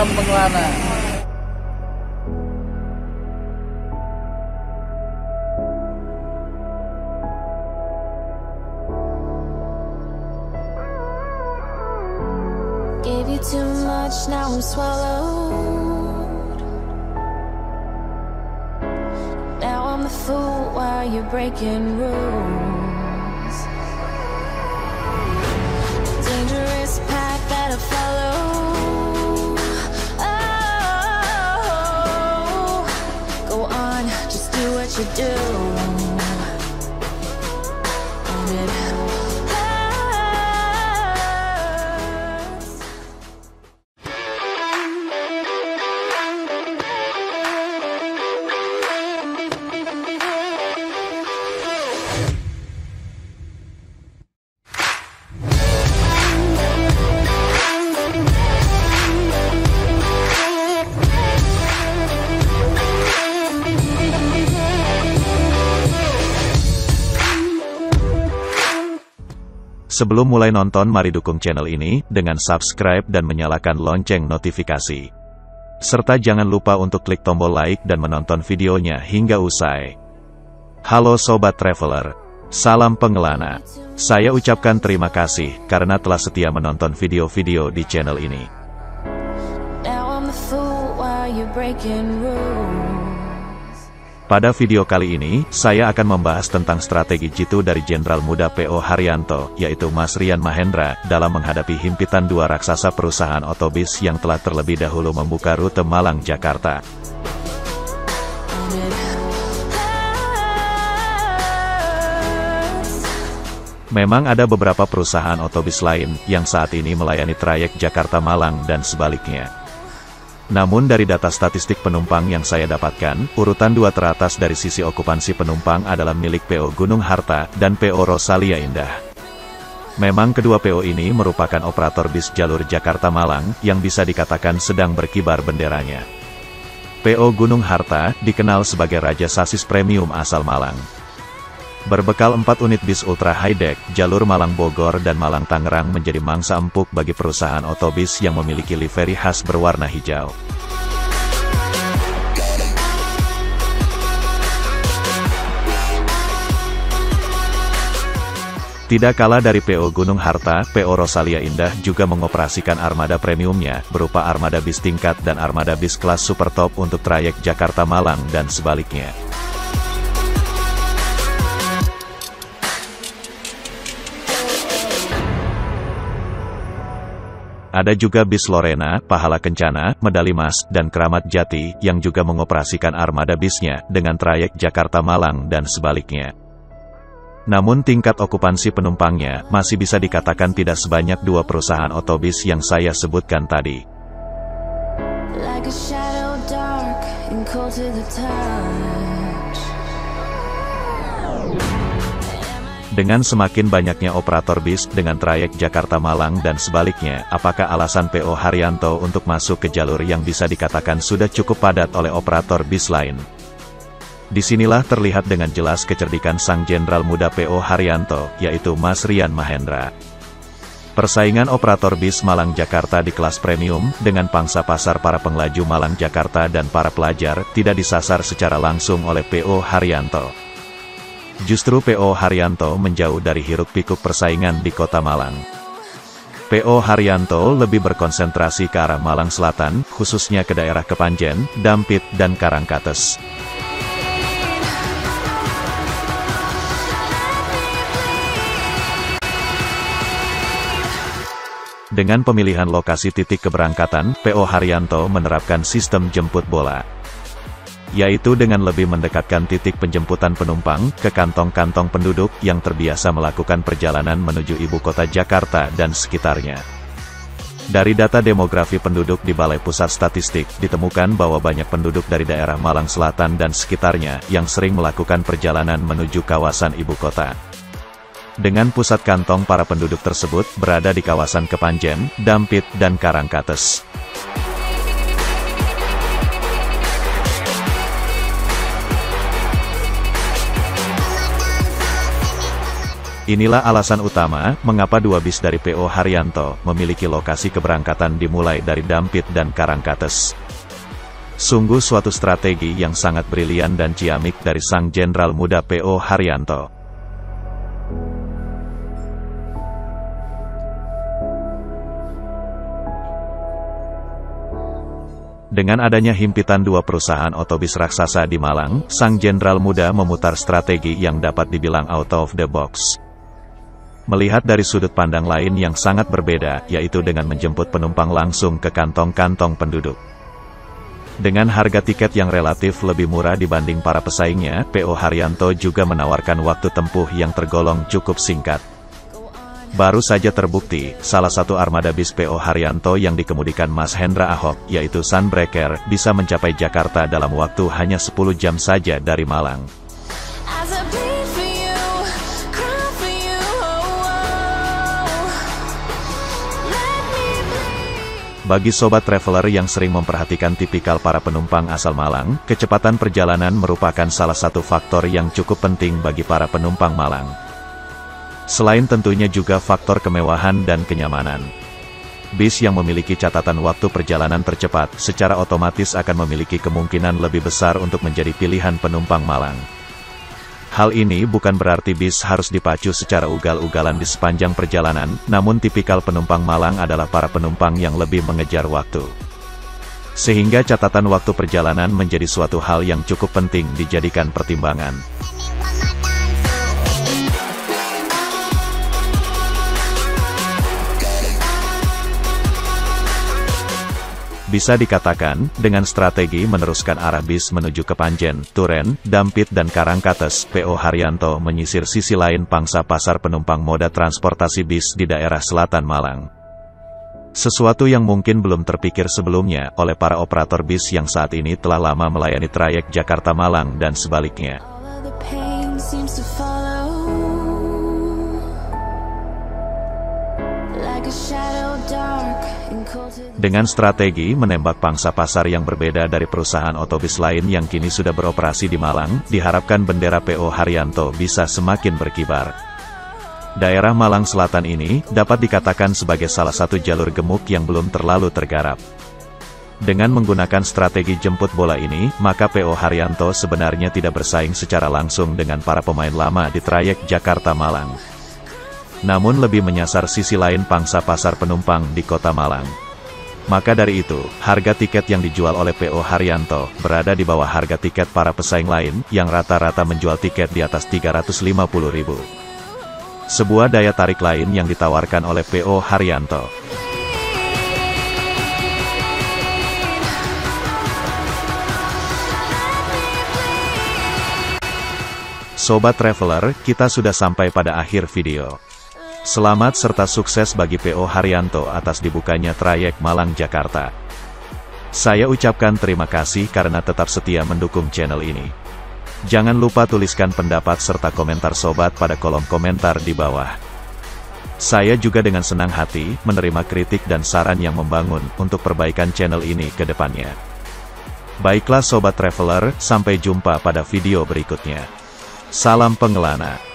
Salam Pengelana. Gave you too much, now I'm swallowed. Now I'm the fool while you're breaking rules. Dangerous path that I follow. Oh, go on, just do what you do. And it hurts. Sebelum mulai nonton, mari dukung channel ini dengan subscribe dan menyalakan lonceng notifikasi. Serta jangan lupa untuk klik tombol like dan menonton videonya hingga usai. Halo Sobat Traveler, salam Pengelana. Saya ucapkan terima kasih karena telah setia menonton video-video di channel ini. Now I'm the fool while you're breaking rules. Pada video kali ini, saya akan membahas tentang strategi jitu dari Jenderal Muda P.O. Haryanto, yaitu Mas Rian Mahendra, dalam menghadapi himpitan dua raksasa perusahaan otobis yang telah terlebih dahulu membuka rute Malang-Jakarta. Memang ada beberapa perusahaan otobis lain yang saat ini melayani trayek Jakarta-Malang dan sebaliknya. Namun dari data statistik penumpang yang saya dapatkan, urutan dua teratas dari sisi okupansi penumpang adalah milik PO Gunung Harta dan PO Rosalia Indah. Memang kedua PO ini merupakan operator bis jalur Jakarta-Malang yang bisa dikatakan sedang berkibar benderanya. PO Gunung Harta dikenal sebagai raja sasis premium asal Malang. Berbekal 4 unit bis ultra high-deck, jalur Malang-Bogor dan Malang-Tangerang menjadi mangsa empuk bagi perusahaan otobis yang memiliki livery khas berwarna hijau. Tidak kalah dari PO Gunung Harta, PO Rosalia Indah juga mengoperasikan armada premiumnya, berupa armada bis tingkat dan armada bis kelas super top untuk trayek Jakarta-Malang dan sebaliknya. Ada juga bis Lorena, Pahala Kencana, Medali Mas, dan Keramat Jati, yang juga mengoperasikan armada bisnya, dengan trayek Jakarta-Malang dan sebaliknya. Namun tingkat okupansi penumpangnya, masih bisa dikatakan tidak sebanyak dua perusahaan otobis yang saya sebutkan tadi. Like a shadow dark and cold to the touch. Dengan semakin banyaknya operator bis dengan trayek Jakarta-Malang dan sebaliknya, apakah alasan PO Haryanto untuk masuk ke jalur yang bisa dikatakan sudah cukup padat oleh operator bis lain? Disinilah terlihat dengan jelas kecerdikan sang Jenderal Muda PO Haryanto, yaitu Mas Rian Mahendra. Persaingan operator bis Malang-Jakarta di kelas premium, dengan pangsa pasar para penglaju Malang-Jakarta dan para pelajar, tidak disasar secara langsung oleh PO Haryanto. Justru PO Haryanto menjauh dari hiruk-pikuk persaingan di kota Malang. PO Haryanto lebih berkonsentrasi ke arah Malang Selatan, khususnya ke daerah Kepanjen, Dampit, dan Karangkates. Dengan pemilihan lokasi titik keberangkatan, PO Haryanto menerapkan sistem jemput bola, yaitu dengan lebih mendekatkan titik penjemputan penumpang ke kantong-kantong penduduk yang terbiasa melakukan perjalanan menuju ibu kota Jakarta dan sekitarnya. Dari data demografi penduduk di Balai Pusat Statistik, ditemukan bahwa banyak penduduk dari daerah Malang Selatan dan sekitarnya yang sering melakukan perjalanan menuju kawasan ibu kota. Dengan pusat kantong para penduduk tersebut berada di kawasan Kepanjen, Dampit, dan Karangkates. Inilah alasan utama, mengapa dua bis dari PO Haryanto memiliki lokasi keberangkatan dimulai dari Dampit dan Karangkates. Sungguh suatu strategi yang sangat brilian dan ciamik dari sang jenderal muda PO Haryanto. Dengan adanya himpitan dua perusahaan otobus raksasa di Malang, sang jenderal muda memutar strategi yang dapat dibilang out of the box. Melihat dari sudut pandang lain yang sangat berbeda, yaitu dengan menjemput penumpang langsung ke kantong-kantong penduduk. Dengan harga tiket yang relatif lebih murah dibanding para pesaingnya, PO Haryanto juga menawarkan waktu tempuh yang tergolong cukup singkat. Baru saja terbukti, salah satu armada bis PO Haryanto yang dikemudikan Mas Hendra Ahok, yaitu Sunbreaker, bisa mencapai Jakarta dalam waktu hanya 10 jam saja dari Malang. Bagi sobat traveler yang sering memperhatikan tipikal para penumpang asal Malang, kecepatan perjalanan merupakan salah satu faktor yang cukup penting bagi para penumpang Malang. Selain tentunya juga faktor kemewahan dan kenyamanan. Bis yang memiliki catatan waktu perjalanan tercepat, secara otomatis akan memiliki kemungkinan lebih besar untuk menjadi pilihan penumpang Malang. Hal ini bukan berarti bis harus dipacu secara ugal-ugalan di sepanjang perjalanan, namun tipikal penumpang Malang adalah para penumpang yang lebih mengejar waktu. Sehingga catatan waktu perjalanan menjadi suatu hal yang cukup penting dijadikan pertimbangan. Bisa dikatakan, dengan strategi meneruskan arah bis menuju ke Panjen, Turen, Dampit dan Karangkates, PO Haryanto menyisir sisi lain pangsa pasar penumpang moda transportasi bis di daerah selatan Malang. Sesuatu yang mungkin belum terpikir sebelumnya oleh para operator bis yang saat ini telah lama melayani trayek Jakarta-Malang dan sebaliknya. Dengan strategi menembak pangsa pasar yang berbeda dari perusahaan otobus lain yang kini sudah beroperasi di Malang, diharapkan bendera PO Haryanto bisa semakin berkibar. Daerah Malang Selatan ini dapat dikatakan sebagai salah satu jalur gemuk yang belum terlalu tergarap. Dengan menggunakan strategi jemput bola ini, maka PO Haryanto sebenarnya tidak bersaing secara langsung dengan para pemain lama di trayek Jakarta-Malang. Namun lebih menyasar sisi lain pangsa pasar penumpang di kota Malang. Maka dari itu, harga tiket yang dijual oleh PO Haryanto berada di bawah harga tiket para pesaing lain, yang rata-rata menjual tiket di atas 350.000. Sebuah daya tarik lain yang ditawarkan oleh PO Haryanto. Sobat Traveler, kita sudah sampai pada akhir video. Selamat serta sukses bagi PO Haryanto atas dibukanya trayek Malang-Jakarta. Saya ucapkan terima kasih karena tetap setia mendukung channel ini. Jangan lupa tuliskan pendapat serta komentar sobat pada kolom komentar di bawah. Saya juga dengan senang hati menerima kritik dan saran yang membangun untuk perbaikan channel ini ke depannya. Baiklah Sobat Traveler, sampai jumpa pada video berikutnya. Salam pengelana.